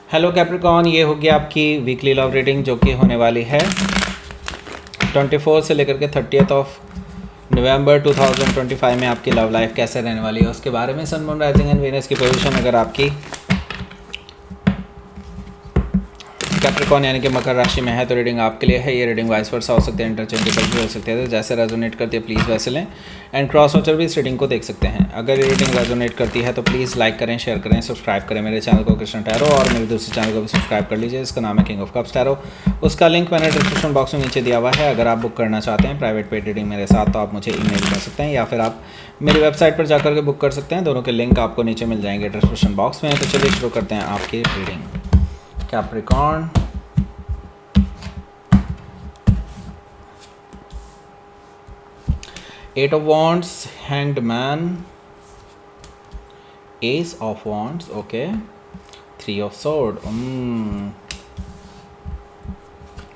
Hello Capricorn, ये हो गया आपकी वीकली लव रीडिंग जो कि होने वाली है 24 से लेकर के 30 ऑफ नवंबर 2025 में। आपकी लव लाइफ कैसे रहने वाली है उसके बारे में। Sun moon rising and Venus की पोजीशन अगर आपकी कैप्रिकॉन यानी कि मकर राशि में है तो रीडिंग आपके लिए है। ये रीडिंग वाइस वर्सा हो सकते हैं, इंटरचेंजेबल भी हो सकते हैं, तो जैसे रेजोनेट करती है प्लीज़ वैसे लें। एंड क्रॉस वॉचर भी इस रीडिंग को देख सकते हैं। अगर ये रीडिंग रेजोनेट करती है तो प्लीज़ लाइक करें, शेयर करें, सब्सक्राइब करें मेरे चैनल को कृष्ण टैरो, और मेरे दूसरे चैनल को भी सब्सक्राइब कर लीजिए, इसका नाम है किंग ऑफ कप्स टैरो। उसका लिंक मैंने डिस्क्रिप्शन बॉक्स में नीचे दिया हुआ है। अगर आप बुक करना चाहते हैं प्राइवेट पेड रीडिंग मेरे साथ तो आप मुझे ईमेल कर सकते हैं या फिर आप मेरी वेबसाइट पर जाकर के बुक कर सकते हैं। दोनों के लिंक आपको नीचे मिल जाएंगे डिस्क्रिप्शन बॉक्स में। तो चलिए शुरू करते हैं आपकी reading. Capricorn, Eight of Wands, Hanged Man, Ace of Wands, okay, Three of Sword,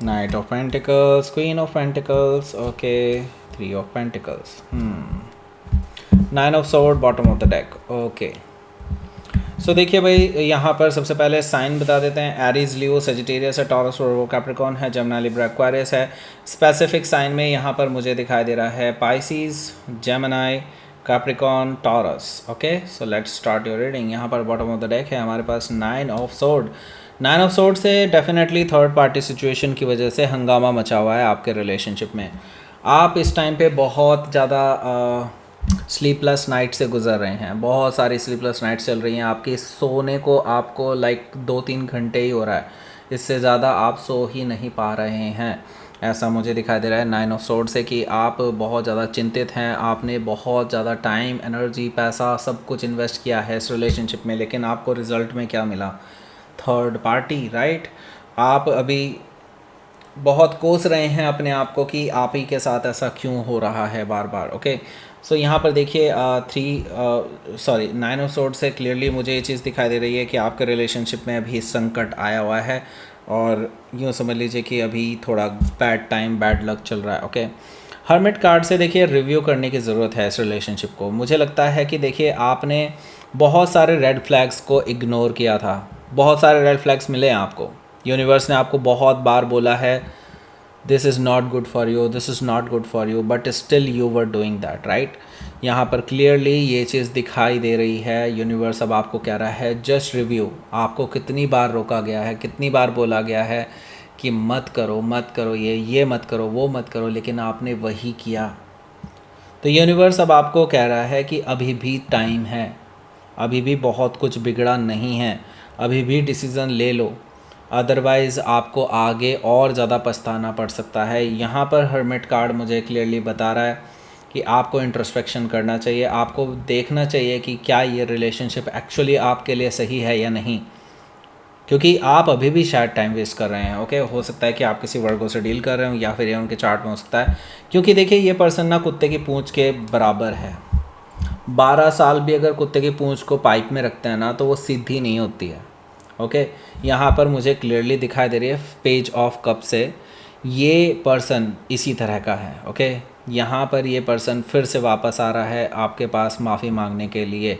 Knight of Pentacles, Queen of Pentacles, okay, Three of Pentacles, Nine of Sword, bottom of the deck, okay. सो देखिए भाई, यहाँ पर सबसे पहले sign बता देते हैं। Aries, Leo, Sagittarius है, टॉरस और वो कैप्रिकॉन है, जमुना, लिब्रा, एक्वारियस है। स्पेसिफिक साइन में यहाँ पर मुझे दिखाई दे रहा है Pisces, Gemini, Capricorn, Taurus. Okay, so let's start your reading. यहाँ पर बॉटम ऑफ द डेक है हमारे पास nine of sword. Nine of sword से डेफिनेटली थर्ड पार्टी सिचुएशन की वजह से हंगामा मचा हुआ है आपके रिलेशनशिप में। आप इस टाइम पे बहुत ज़्यादा स्लीपलेस नाइट से गुजर रहे हैं। बहुत सारी स्लीपलेस नाइट चल रही हैं आपकी। सोने को आपको 2-3 घंटे ही हो रहा है, इससे ज़्यादा आप सो ही नहीं पा रहे हैं, ऐसा मुझे दिखाई दे रहा है नाइन ऑफ सोर्ड से कि आप बहुत ज़्यादा चिंतित हैं। आपने बहुत ज़्यादा टाइम, एनर्जी, पैसा सब कुछ इन्वेस्ट किया है इस रिलेशनशिप में, लेकिन आपको रिज़ल्ट में क्या मिला? Third party, right. आप अभी बहुत कोस रहे हैं अपने आप को कि आप ही के साथ ऐसा क्यों हो रहा है बार बार। ओके, सो यहाँ पर देखिए नाइन ऑफ सोर्ड से क्लियरली मुझे ये चीज़ दिखाई दे रही है कि आपके रिलेशनशिप में अभी संकट आया हुआ है और यूँ समझ लीजिए कि अभी थोड़ा बैड टाइम, बैड लक चल रहा है। ओके, हर्मिट कार्ड से देखिए रिव्यू करने की ज़रूरत है इस रिलेशनशिप को। मुझे लगता है कि देखिए आपने बहुत सारे रेड फ्लैग्स को इग्नोर किया था। बहुत सारे रेड फ्लैग्स मिले हैं आपको। यूनिवर्स ने आपको बहुत बार बोला है this is not good for you, this is not good for you, but still you were doing that, right. यहाँ पर क्लियरली ये चीज़ दिखाई दे रही है। यूनिवर्स अब आपको कह रहा है जस्ट रिव्यू। आपको कितनी बार रोका गया है, कितनी बार बोला गया है कि मत करो, मत करो, ये मत करो, वो मत करो, लेकिन आपने वही किया। तो यूनिवर्स अब आपको कह रहा है कि अभी भी टाइम है, अभी भी बहुत कुछ बिगड़ा नहीं है, अभी भी डिसीज़न ले लो, अदरवाइज़ आपको आगे और ज़्यादा पछताना पड़ सकता है। यहाँ पर हर्मिट कार्ड मुझे क्लियरली बता रहा है कि आपको इंट्रोस्पेक्शन करना चाहिए। आपको देखना चाहिए कि क्या ये रिलेशनशिप एक्चुअली आपके लिए सही है या नहीं, क्योंकि आप अभी भी शायद टाइम वेस्ट कर रहे हैं। ओके, हो सकता है कि आप किसी वर्गों से डील कर रहे हो या फिर ये उनके चार्ट में हो सकता है, क्योंकि देखिए ये पर्सन ना कुत्ते की पूँछ के बराबर है। 12 साल भी अगर कुत्ते की पूँछ को पाइप में रखते हैं ना तो वो सीधी नहीं होती है। ओके, यहाँ पर मुझे क्लियरली दिखाई दे रही है पेज ऑफ कप से ये पर्सन इसी तरह का है। ओके, यहाँ पर ये पर्सन फिर से वापस आ रहा है आपके पास माफ़ी मांगने के लिए।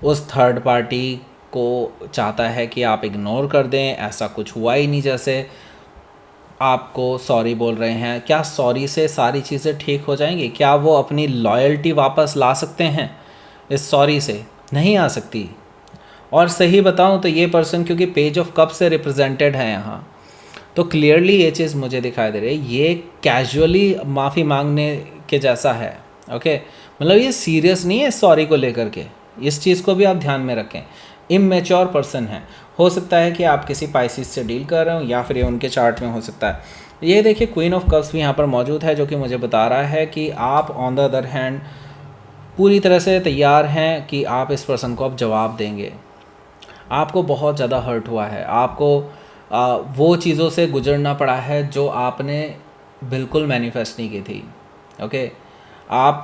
उस थर्ड पार्टी को चाहता है कि आप इग्नोर कर दें, ऐसा कुछ हुआ ही नहीं, जैसे आपको सॉरी बोल रहे हैं। क्या सॉरी से सारी चीज़ें ठीक हो जाएंगी? क्या वो अपनी लॉयल्टी वापस ला सकते हैं इस सॉरी से? नहीं आ सकती। और सही बताऊं तो ये पर्सन क्योंकि पेज ऑफ कप से रिप्रेजेंटेड है यहाँ, तो क्लियरली ये चीज़ मुझे दिखाई दे रही है ये कैजुअली माफ़ी मांगने के जैसा है। ओके, मतलब ये सीरियस नहीं है सॉरी को लेकर के, इस चीज़ को भी आप ध्यान में रखें। इमैच्योर पर्सन है। हो सकता है कि आप किसी पाइसिस से डील कर रहे हो या फिर ये उनके चार्ट में हो सकता है। ये देखिए क्वीन ऑफ कप्स भी यहाँ पर मौजूद है, जो कि मुझे बता रहा है कि आप ऑन द अदर हैंड पूरी तरह से तैयार हैं कि आप इस पर्सन को अब जवाब देंगे। आपको बहुत ज़्यादा हर्ट हुआ है, आपको वो चीज़ों से गुजरना पड़ा है जो आपने बिल्कुल मैनिफेस्ट नहीं की थी। ओके, आप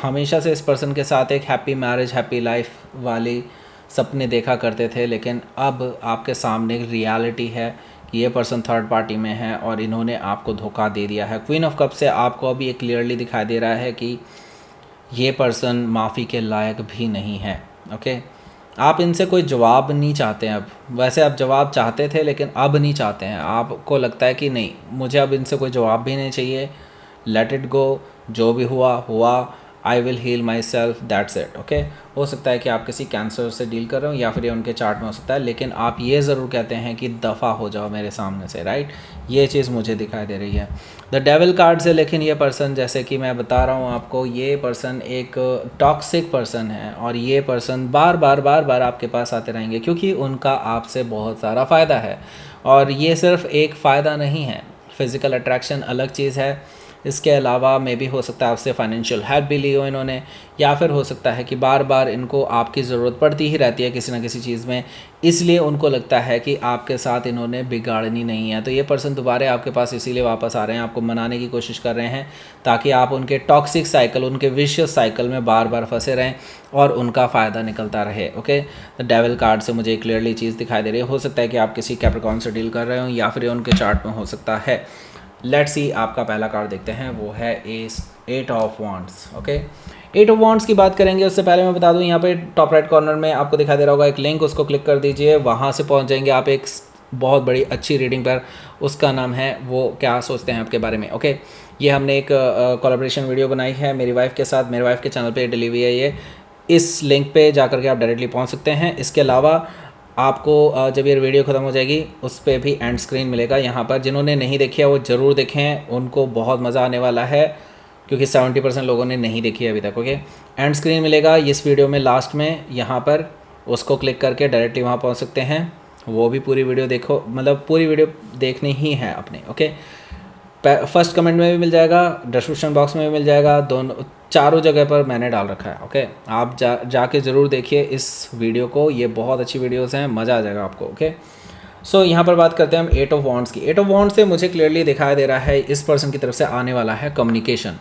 हमेशा से इस पर्सन के साथ एक हैप्पी मैरिज, हैप्पी लाइफ वाली सपने देखा करते थे, लेकिन अब आपके सामने एक रियलिटी है कि ये पर्सन थर्ड पार्टी में है और इन्होंने आपको धोखा दे दिया है। क्वीन ऑफ कप से आपको अभी एक क्लियरली दिखाई दे रहा है कि ये पर्सन माफ़ी के लायक भी नहीं है। ओके, आप इनसे कोई जवाब नहीं चाहते हैं अब। वैसे आप जवाब चाहते थे लेकिन अब नहीं चाहते हैं। आपको लगता है कि नहीं, मुझे अब इनसे कोई जवाब भी नहीं चाहिए, लेट इट गो, जो भी हुआ हुआ, I will heal myself, that's it. Okay, हो सकता है कि आप किसी कैंसर से डील कर रहे हो या फिर ये उनके चार्ट में हो सकता है, लेकिन आप ये ज़रूर कहते हैं कि दफ़ा हो जाओ मेरे सामने से, राइट। ये चीज़ मुझे दिखाई दे रही है द डेविल कार्ड से। लेकिन ये पर्सन, जैसे कि मैं बता रहा हूँ आपको, ये पर्सन एक टॉक्सिक पर्सन है और ये पर्सन बार बार आपके पास आते रहेंगे क्योंकि उनका आपसे बहुत सारा फ़ायदा है। और ये सिर्फ एक फ़ायदा नहीं है, फिज़िकल अट्रैक्शन अलग चीज़ है, इसके अलावा मे भी हो सकता है आपसे फाइनेंशियल हेल्प भी ली हो इन्होंने, या फिर हो सकता है कि बार बार इनको आपकी ज़रूरत पड़ती ही रहती है किसी ना किसी चीज़ में, इसलिए उनको लगता है कि आपके साथ इन्होंने बिगाड़नी नहीं है। तो ये पर्सन दोबारा आपके पास इसीलिए वापस आ रहे हैं, आपको मनाने की कोशिश कर रहे हैं ताकि आप उनके टॉक्सिक साइकिल, उनके विशियस साइकिल में बार बार फंसे रहें और उनका फ़ायदा निकलता रहे। ओके, द डेविल कार्ड से मुझे क्लियरली चीज़ दिखाई दे रही है। हो सकता है कि आप किसी कैप्रिकॉर्न से डील कर रहे हो या फिर उनके चार्ट में हो सकता है। लेट्स सी, आपका पहला कार्ड देखते हैं, वो है eight of wands. Okay, eight of wands की बात करेंगे उससे पहले मैं बता दूं, यहाँ पे टॉप राइट कॉर्नर में आपको दिखाई दे रहा होगा एक लिंक, उसको क्लिक कर दीजिए, वहाँ से पहुँच जाएंगे आप एक बहुत बड़ी अच्छी रीडिंग पर। उसका नाम है वो क्या सोचते हैं आपके बारे में। ओके, ये हमने एक कोलैबोरेशन वीडियो बनाई है मेरी वाइफ के साथ, मेरी वाइफ के चैनल पर डिलीवरी है ये। इस लिंक पर जा करके आप डायरेक्टली पहुँच सकते हैं। इसके अलावा आपको जब ये वीडियो ख़त्म हो जाएगी उस पर भी एंड स्क्रीन मिलेगा यहाँ पर, जिन्होंने नहीं देखी है वो ज़रूर देखें, उनको बहुत मज़ा आने वाला है क्योंकि 70% लोगों ने नहीं देखी है अभी तक। ओके, एंड स्क्रीन मिलेगा इस वीडियो में लास्ट में, यहाँ पर उसको क्लिक करके डायरेक्टली वहाँ पहुँच सकते हैं। वो भी पूरी वीडियो देखो, मतलब पूरी वीडियो देखनी ही है अपने। ओके, फर्स्ट कमेंट में भी मिल जाएगा, डिस्क्रिप्शन बॉक्स में भी मिल जाएगा, दोनों चारों जगह पर मैंने डाल रखा है। ओके, आप जाके ज़रूर देखिए इस वीडियो को, ये बहुत अच्छी वीडियोस हैं, मज़ा आ जाएगा आपको। ओके, सो यहाँ पर बात करते हैं हम एट ऑफ वॉन्ड्स की। एट ऑफ वॉन्ड्स से मुझे क्लियरली दिखाई दे रहा है इस पर्सन की तरफ से आने वाला है कम्युनिकेशन,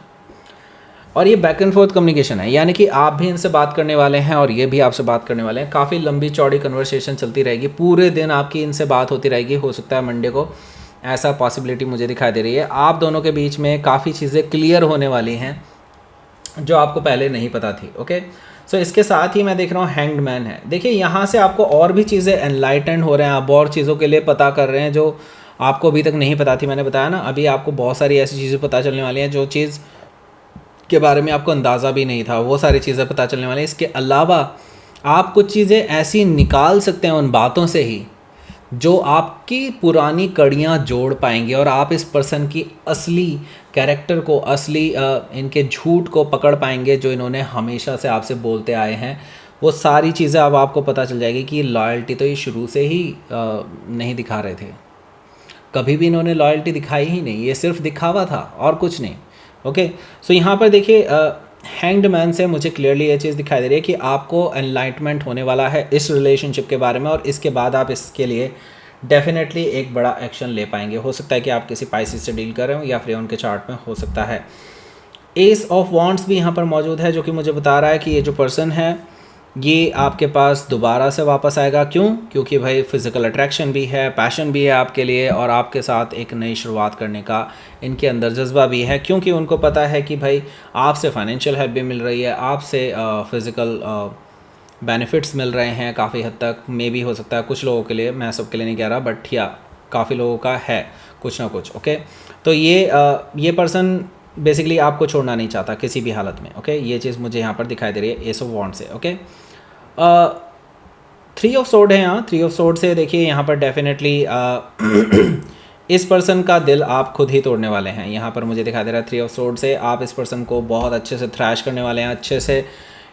और ये बैक एंड फोर्थ कम्युनिकेशन है, यानी कि आप भी इनसे बात करने वाले हैं और ये भी आपसे बात करने वाले हैं। काफ़ी लंबी चौड़ी कन्वर्सेशन चलती रहेगी, पूरे दिन आपकी इनसे बात होती रहेगी। हो सकता है मंडे को, ऐसा पॉसिबिलिटी मुझे दिखाई दे रही है। आप दोनों के बीच में काफ़ी चीज़ें क्लियर होने वाली हैं जो आपको पहले नहीं पता थी। ओके, सो इसके साथ ही मैं देख रहा हूँ हैंग्ड मैन है। देखिए, यहाँ से आपको और भी चीज़ें एनलाइटेंड हो रहे हैं, आप और चीज़ों के लिए पता कर रहे हैं जो आपको अभी तक नहीं पता थी। मैंने बताया ना, अभी आपको बहुत सारी ऐसी चीज़ें पता चलने वाली हैं जो चीज़ के बारे में आपको अंदाज़ा भी नहीं था, वो सारी चीज़ें पता चलने वाली हैं। इसके अलावा आप कुछ चीज़ें ऐसी निकाल सकते हैं उन बातों से ही जो आपकी पुरानी कड़ियाँ जोड़ पाएंगे और आप इस पर्सन की असली कैरेक्टर को, असली इनके झूठ को पकड़ पाएंगे जो इन्होंने हमेशा से आपसे बोलते आए हैं। वो सारी चीज़ें अब आपको पता चल जाएगी कि लॉयल्टी तो ये शुरू से ही नहीं दिखा रहे थे, कभी भी इन्होंने लॉयल्टी दिखाई ही नहीं, ये सिर्फ दिखावा था और कुछ नहीं। ओके, सो यहाँ पर देखिए हैंग्ड मैन से मुझे क्लियरली ये चीज़ दिखाई दे रही है कि आपको एनलाइटमेंट होने वाला है इस रिलेशनशिप के बारे में, और इसके बाद आप इसके लिए डेफिनेटली एक बड़ा एक्शन ले पाएंगे। हो सकता है कि आप किसी पाइसिस से डील कर रहे हो या फिर उनके चार्ट में हो सकता है। एस ऑफ वॉन्ड्स भी यहाँ पर मौजूद है जो कि मुझे बता रहा है कि ये जो पर्सन है ये आपके पास दोबारा से वापस आएगा। क्यों? क्योंकि भाई फिज़िकल अट्रैक्शन भी है, पैशन भी है आपके लिए, और आपके साथ एक नई शुरुआत करने का इनके अंदर जज्बा भी है, क्योंकि उनको पता है कि भाई आपसे फाइनेंशियल हेल्प भी मिल रही है, आपसे फ़िज़िकल बेनिफिट्स मिल रहे हैं काफ़ी हद तक। मे भी हो सकता है कुछ लोगों के लिए, मैं सबके लिए नहीं कह रहा, बट या काफ़ी लोगों का है कुछ ना कुछ। ओके, तो ये पर्सन बेसिकली आपको छोड़ना नहीं चाहता किसी भी हालत में। ओके, ये चीज़ मुझे यहाँ पर दिखाई दे रही है एस ऑफ वॉन्ड से। ओके, 3 ऑफ सोर्ड है यहाँ। 3 ऑफ सोर्ड से देखिए यहाँ पर डेफिनेटली इस पर्सन का दिल आप खुद ही तोड़ने वाले हैं। यहाँ पर मुझे दिखाई दे रहा है 3 ऑफ सोर्ड से आप इस पर्सन को बहुत अच्छे से थ्रैश करने वाले हैं, अच्छे से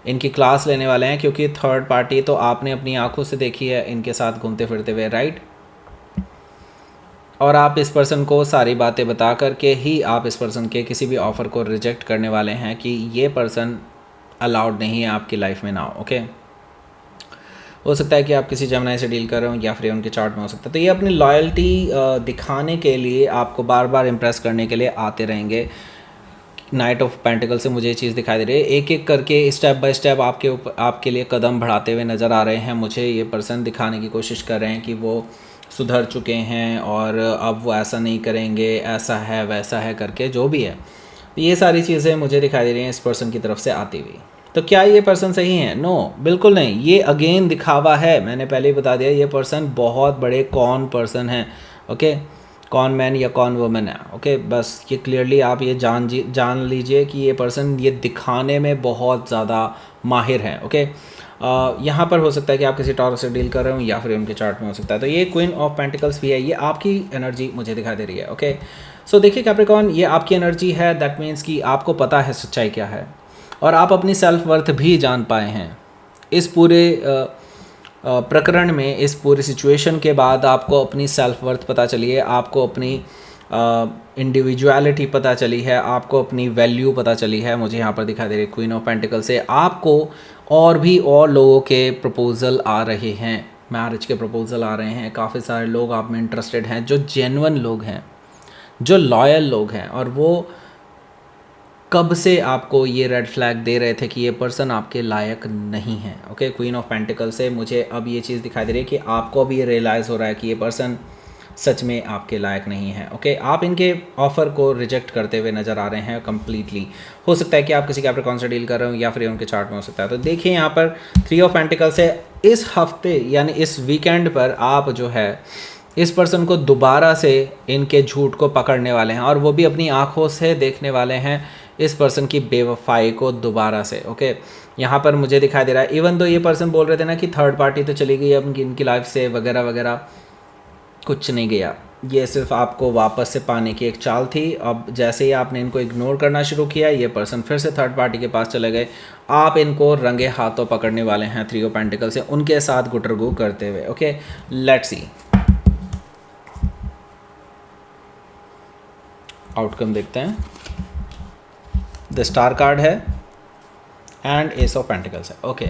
इनकी क्लास लेने वाले हैं, क्योंकि थर्ड पार्टी तो आपने अपनी आंखों से देखी है इनके साथ घूमते फिरते हुए, राइट। और आप इस पर्सन को सारी बातें बता करके ही आप इस पर्सन के किसी भी ऑफ़र को रिजेक्ट करने वाले हैं कि ये पर्सन अलाउड नहीं है आपकी लाइफ में ना। ओके, हो सकता है कि आप किसी जेमिनी से डील कर रहे हो या फिर उनके चार्ट में हो सकता है। तो ये अपनी लॉयल्टी दिखाने के लिए, आपको बार बार इम्प्रेस करने के लिए आते रहेंगे। नाइट ऑफ पेंटिकल से मुझे ये चीज़ दिखाई दे रही है, एक एक करके स्टेप बाय स्टेप आपके लिए कदम बढ़ाते हुए नज़र आ रहे हैं। मुझे ये पर्सन दिखाने की कोशिश कर रहे हैं कि वो सुधर चुके हैं और अब वो ऐसा नहीं करेंगे, ऐसा है वैसा है करके, जो भी है ये सारी चीज़ें मुझे दिखाई दे रही हैं इस पर्सन की तरफ से आती हुई। तो क्या ये पर्सन सही है? नो, बिल्कुल नहीं। ये अगेन दिखावा है, मैंने पहले ही बता दिया। ये पर्सन बहुत बड़े कॉन पर्सन है, ओके, कॉन मैन या कॉन वुमन है, ओके। बस ये क्लियरली आप ये जान लीजिए कि ये पर्सन ये दिखाने में बहुत ज़्यादा माहिर है, ओके। यहाँ पर हो सकता है कि आप किसी टॉरस से डील कर रहे हो या फिर उनके चार्ट में हो सकता है। तो ये क्वीन ऑफ पेंटिकल्स भी है, ये आपकी एनर्जी मुझे दिखाई दे रही है, ओके। सो देखिए कैप्रिकॉर्न, ये आपकी एनर्जी है, दैट मीन्स कि आपको पता है सच्चाई क्या है और आप अपनी सेल्फ वर्थ भी जान पाए हैं। इस पूरे प्रकरण में, इस पूरी सिचुएशन के बाद आपको अपनी सेल्फ वर्थ पता चली है, आपको अपनी इंडिविजुअलिटी पता चली है, आपको अपनी वैल्यू पता चली है। मुझे यहाँ पर दिखाई दे रही है क्वीन ऑफ पेंटिकल से आपको और लोगों के प्रपोज़ल आ रहे हैं, मैरिज के प्रपोज़ल आ रहे हैं। काफ़ी सारे लोग आप में इंटरेस्टेड हैं, जो जेन्युइन लोग हैं, जो लॉयल लोग हैं, और वो कब से आपको ये रेड फ्लैग दे रहे थे कि ये पर्सन आपके लायक नहीं है, ओके। क्वीन ऑफ पेंटिकल से मुझे अब ये चीज़ दिखाई दे रही है कि आपको अब ये रियलाइज़ हो रहा है कि ये पर्सन सच में आपके लायक नहीं है, ओके। आप इनके ऑफ़र को रिजेक्ट करते हुए नज़र आ रहे हैं कम्प्लीटली। हो सकता है कि आप किसी कैप्रिकॉर्न से डील कर रहे हो या फिर उनके चार्ट में हो सकता है। तो देखिए यहाँ पर 3 ऑफ पेंटिकल से इस हफ्ते यानी इस वीकेंड पर आप जो है इस पर्सन को दोबारा से इनके झूठ को पकड़ने वाले हैं, और वो भी अपनी आँखों से देखने वाले हैं इस पर्सन की बेवफाई को दोबारा से, ओके। यहाँ पर मुझे दिखाई दे रहा है, इवन तो ये पर्सन बोल रहे थे ना कि थर्ड पार्टी तो चली गई अब इनकी लाइफ से वगैरह वगैरह, कुछ नहीं गया। ये सिर्फ आपको वापस से पाने की एक चाल थी। अब जैसे ही आपने इनको इग्नोर करना शुरू किया, ये पर्सन फिर से थर्ड पार्टी के पास चले गए। आप इनको रंगे हाथों पकड़ने वाले हैं 3 ऑफ पेंटिकल से, उनके साथ गुटरगू करते हुए, ओके। लेट्स सी आउटकम देखते हैं। द स्टार कार्ड है एंड एस ऑफ पेंटिकल्स है, ओके।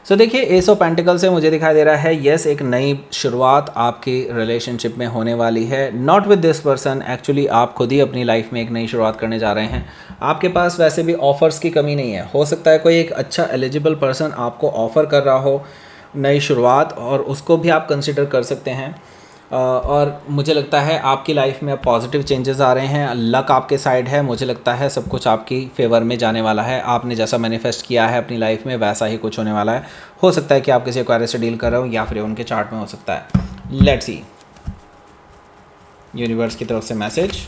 सो देखिए एस ऑफ पेंटिकल से मुझे दिखाई दे रहा है यस, एक नई शुरुआत आपकी रिलेशनशिप में होने वाली है। Not with this person, actually आप खुद ही अपनी लाइफ में एक नई शुरुआत करने जा रहे हैं। आपके पास वैसे भी ऑफ़र्स की कमी नहीं है। हो सकता है कोई एक अच्छा एलिजिबल पर्सन आपको ऑफ़र कर रहा हो नई शुरुआत, और उसको भी आप कंसिडर कर सकते हैं। और मुझे लगता है आपकी लाइफ में अब पॉजिटिव चेंजेस आ रहे हैं, लक आपके साइड है। मुझे लगता है सब कुछ आपकी फेवर में जाने वाला है। आपने जैसा मैनिफेस्ट किया है अपनी लाइफ में वैसा ही कुछ होने वाला है। हो सकता है कि आप किसी एक्वायरर से डील कर रहे हो या फिर उनके चार्ट में हो सकता है। लेट्स सी यूनिवर्स की तरफ से मैसेज।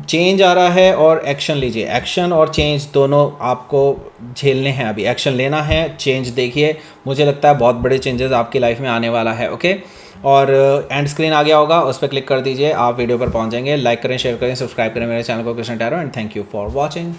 चेंज आ रहा है और एक्शन लीजिए। एक्शन और चेंज दोनों आपको झेलने हैं, अभी एक्शन लेना है। चेंज देखिए, मुझे लगता है बहुत बड़े चेंजेस आपकी लाइफ में आने वाला है, ओके। और एंड स्क्रीन आ गया होगा, उस पर क्लिक कर दीजिए, आप वीडियो पर पहुंच जाएंगे। लाइक करें, शेयर करें, सब्सक्राइब करें मेरे चैनल को Krishna tarot, and thank you for watching.